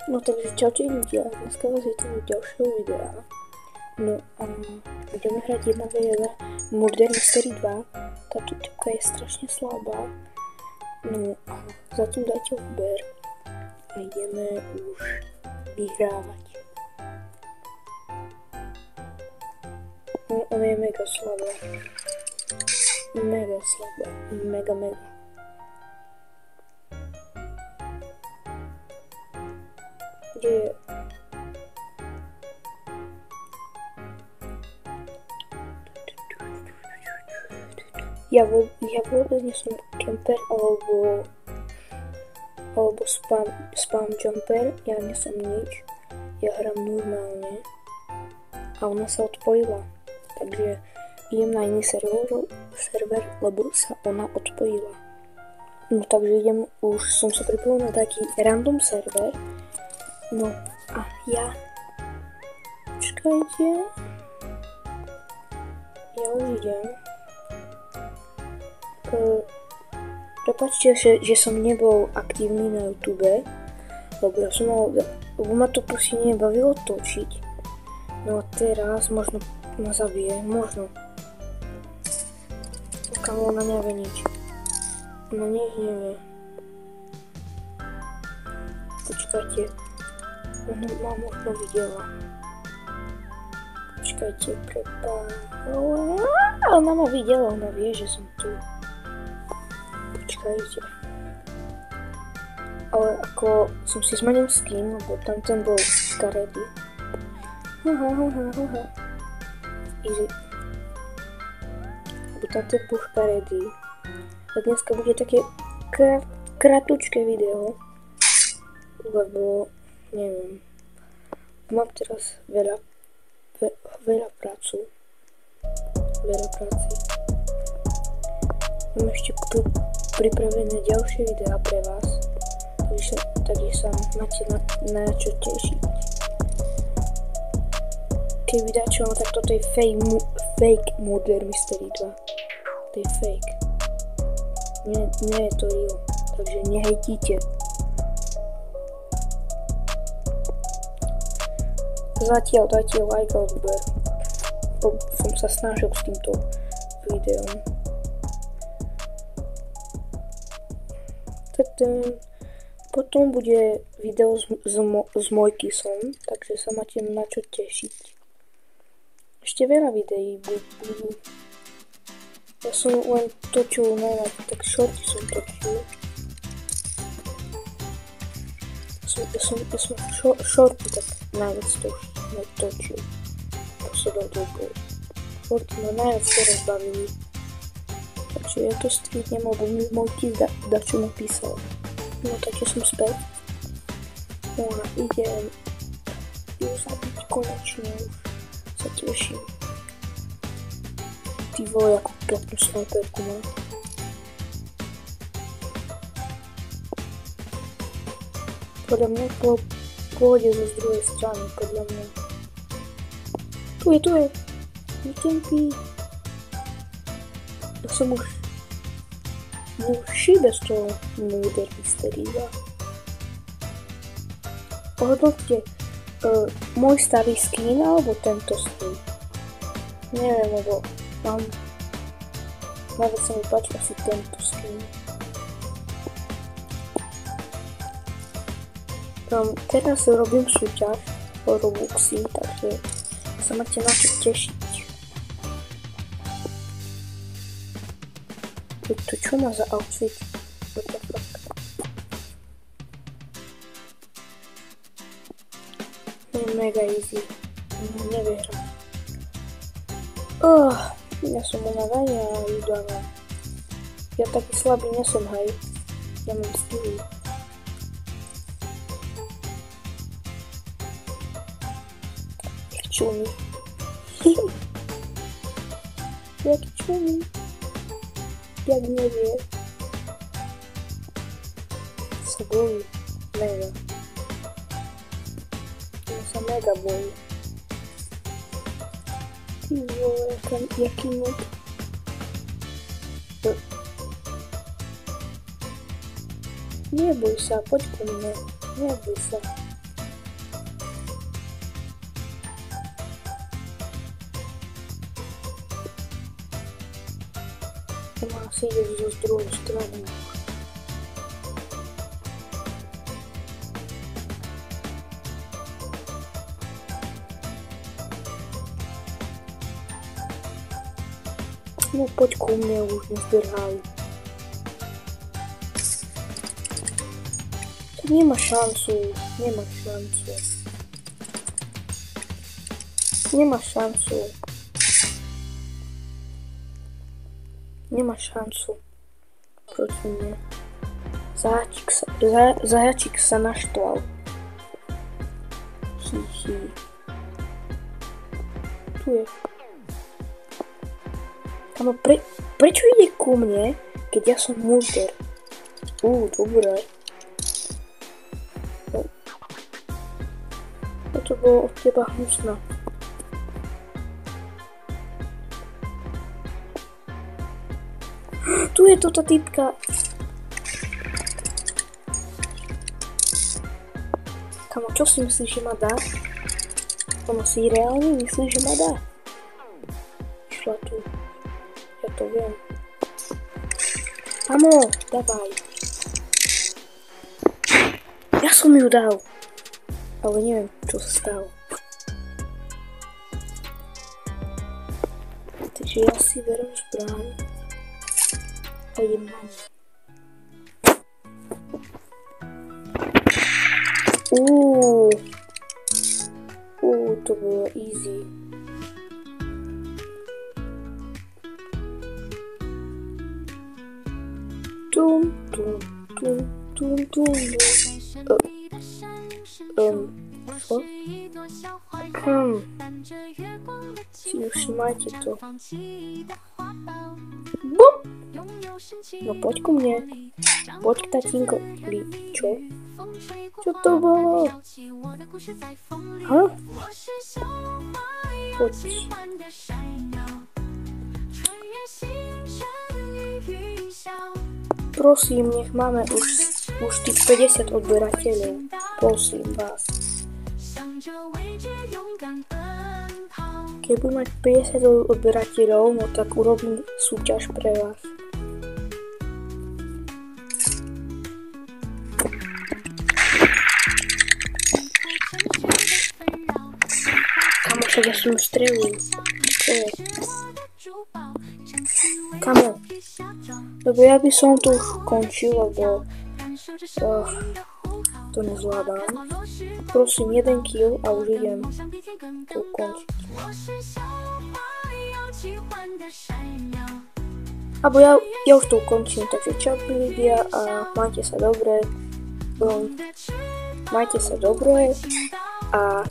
No takže čaute ľudia, dneska vás vítam u ďalšieho videa. No a budeme hrať 1v1 Murder Mystery 2. Táto typka je strašne slabá. No a zatím dajte odber a ideme už vyhrávať. No ona je mega slabá. Mega slabá. Mega. Kde je? Ja vôbec nie som jumper alebo spam jumper, ja nie som nič. Ja hram normálne a ona sa odpojila. Takže idem na iný server, lebo sa ona odpojila. No takže idem, už som sa pripojil na taký random server. No a ja... Počkajte. Ja už idem. Prepáčte, že som nebol aktívny na YouTube, lebo ma to proste nebavilo točiť. No a teraz možno ma zabije, možno. Pokiaľ ona nevie nič. Ona nič nevie. Počkajte. Ona ma možno videla. Počkajte, ona ma videla, ona vie, že som tu. Počkajte. Ale ako som si zmenil skin, lebo tam ten bol škaredý. Easy. Lebo tam ten bol škaredý. A dneska bude také kratučké video. Lebo neviem. Mám teraz veľa prácu. Veľa práci. Mám ešte pripravené ďalšie videá pre vás. Takže sa máte na čo tešiť. Keby dačo, tak toto je fake Murder Mystery 2. To je fake. Nie je to real. Takže nehejtíte. Zatiaľ dajte like a odber. Som sa snažil s týmto videom. Potom bude video s Mojkisom, takže sa máte na čo tešiť. Ešte veľa videí budú. Ja som len točil najviac, tak shorty som točil. Ja som shorty tak najviac točil. Poslednou dobou. Shorty ma najviac teraz bavili. Takže ja to strihnem, lebo mi Mojkis dačo napísal. No takže som späť. No a idem ju zabiť konečne už. Sa teším. Ty vole, ako peknú snajperku má. Podľa mňa pôjde zo druhej strany, podľa mňa. Tu je. Nekempí. Ja som už bez toho Murder Mystery 2. Ohodnoťte môj starý skin alebo tento skin. Neviem, lebo najviac sa mi páči asi tento skin. Teraz robím súťaž o Robuxy, takže sa máte na čo tešiť. To čo má za outfit? What the fuck? Je mega easy. Nevyhrám. Ja som unavený a judávam. Ja taký slabý nesom, hej. Ja mám skilly. Jak čumí. Jak čumí. Jak nevie. Sa bojí. Mega. Ja sa mega bojí. Ty vole, jaký noob. Neboj sa, poď ku mne. Neboj sa. Asi ideš zo druhej strany. No poď ku mne, už nezbieraj. Nemá šancu. Nemá šancu. Proti mne. Zajačík sa naštval. Tu je. Amo, prečo ide ku mne, keď ja som multer? Dobre. To bolo od teba hnusné. Tu je to tá typka. Kamo, čo si myslíš, že ma dá? Kamo, si reálne myslíš, že ma dá? Šla tu. Ja to viem. Kamo, dávaj. Ja som ju dal. Ale neviem, čo sa stalo. Takže ja si berem zbraň a idem na ňu. To bolo easy. Tum. Čo? Si všimajte to. Bum! No poď ku mne. Poď k tatínkovi. Čo? Čo to bolo? Poď. Prosím, nech máme už tých 50 odberateľov. Prosím vás. Keď budem mať 50 odberateľov, no tak urobím súťaž pre vás. Kamo, však ja som ju strelil. Čo je? Kamo, lebo ja by som to už končil, lebo to nezvládam. Prosím, 1 kill a už idem to ukončiť. Abo ja už to ukončím, takže čau ľudia a majte sa dobre. A